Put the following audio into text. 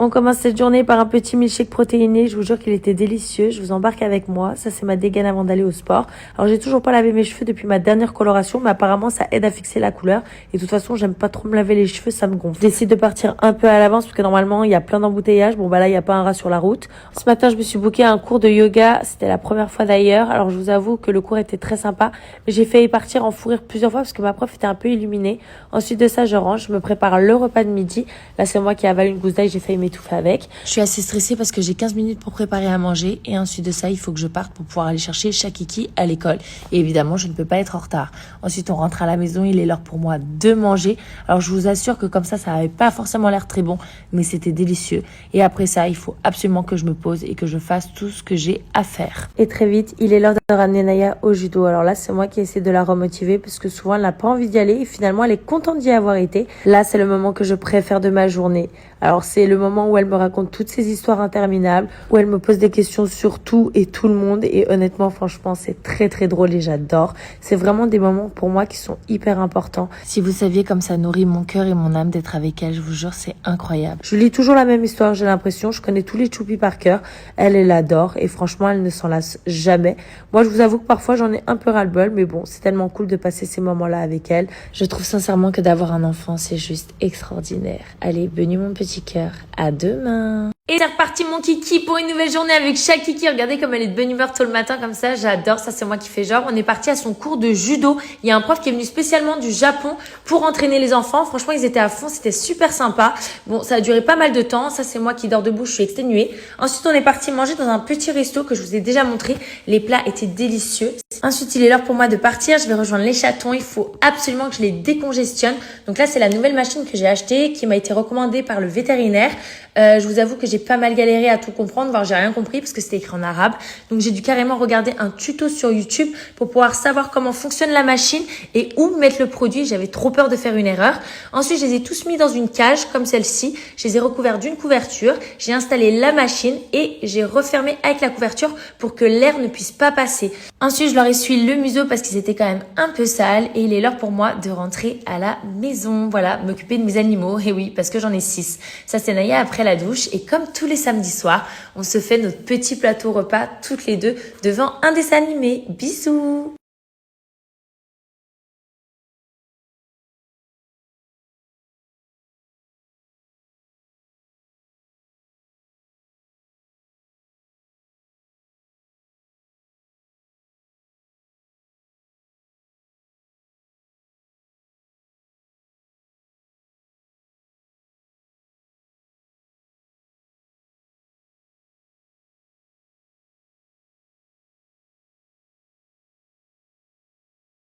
On commence cette journée par un petit milkshake protéiné. Je vous jure qu'il était délicieux. Je vous embarque avec moi. Ça, c'est ma dégaine avant d'aller au sport. Alors, j'ai toujours pas lavé mes cheveux depuis ma dernière coloration, mais apparemment, ça aide à fixer la couleur. Et de toute façon, j'aime pas trop me laver les cheveux, ça me gonfle. Je décide de partir un peu à l'avance parce que normalement, il y a plein d'embouteillages. Bon, bah là, il y a pas un rat sur la route. Ce matin, je me suis booké un cours de yoga. C'était la première fois d'ailleurs. Alors, je vous avoue que le cours était très sympa, mais j'ai failli partir en fou rire plusieurs fois parce que ma prof était un peu illuminée. Ensuite de ça, je range, je me prépare le repas de midi. Là, c'est moi qui avale une gousse d'ail, j'ai failli m'étouffer avec. Je suis assez stressée parce que j'ai 15 minutes pour préparer à manger et ensuite de ça, il faut que je parte pour pouvoir aller chercher Shakiki à l'école. Et évidemment, je ne peux pas être en retard. Ensuite, on rentre à la maison, il est l'heure pour moi de manger. Alors, je vous assure que comme ça avait pas forcément l'air très bon, mais c'était délicieux. Et après ça, il faut absolument que je me pose et que je fasse tout ce que j'ai à faire. Et très vite, il est l'heure de ramener Naya au judo. Alors là, c'est moi qui essaie de la remotiver parce que souvent, elle n'a pas envie d'y aller et finalement, elle est contente d'y avoir été. Là, c'est le moment que je préfère de ma journée. Alors, c'est le moment où elle me raconte toutes ces histoires interminables, où elle me pose des questions sur tout et tout le monde. Et honnêtement, franchement, c'est très, très drôle et j'adore. C'est vraiment des moments pour moi qui sont hyper importants. Si vous saviez comme ça nourrit mon cœur et mon âme d'être avec elle, je vous jure, c'est incroyable. Je lis toujours la même histoire, j'ai l'impression. Je connais tous les choupi par cœur. Elle l'adore et franchement, elle ne s'en lasse jamais. Moi, je vous avoue que parfois, j'en ai un peu ras-le-bol, mais bon, c'est tellement cool de passer ces moments-là avec elle. Je trouve sincèrement que d'avoir un enfant, c'est juste extraordinaire. Allez, Benu mon petit cœur. À demain. Et c'est reparti mon kiki pour une nouvelle journée avec Shakiki. Regardez comme elle est de bonne humeur tôt le matin comme ça, j'adore, ça c'est moi qui fais genre. On est parti à son cours de judo. Il y a un prof qui est venu spécialement du Japon pour entraîner les enfants. Franchement, ils étaient à fond, c'était super sympa. Bon, ça a duré pas mal de temps. Ça c'est moi qui dors debout, je suis exténuée. Ensuite, on est parti manger dans un petit resto que je vous ai déjà montré. Les plats étaient délicieux. Ensuite, il est l'heure pour moi de partir. Je vais rejoindre les chatons. Il faut absolument que je les décongestionne. Donc là, c'est la nouvelle machine que j'ai achetée qui m'a été recommandée par le vétérinaire. Je vous avoue que j'ai pas mal galéré à tout comprendre, voire j'ai rien compris parce que c'était écrit en arabe. Donc j'ai dû carrément regarder un tuto sur YouTube pour pouvoir savoir comment fonctionne la machine et où mettre le produit. J'avais trop peur de faire une erreur. Ensuite, je les ai tous mis dans une cage comme celle-ci. Je les ai recouverts d'une couverture. J'ai installé la machine et j'ai refermé avec la couverture pour que l'air ne puisse pas passer. Ensuite, je leur essuie le museau parce qu'ils étaient quand même un peu sales et il est l'heure pour moi de rentrer à la maison. Voilà, m'occuper de mes animaux. Et oui, parce que j'en ai 6. Ça, c'est Naya après la douche et comme tous les samedis soirs, on se fait notre petit plateau repas toutes les deux devant un dessin animé. Bisous!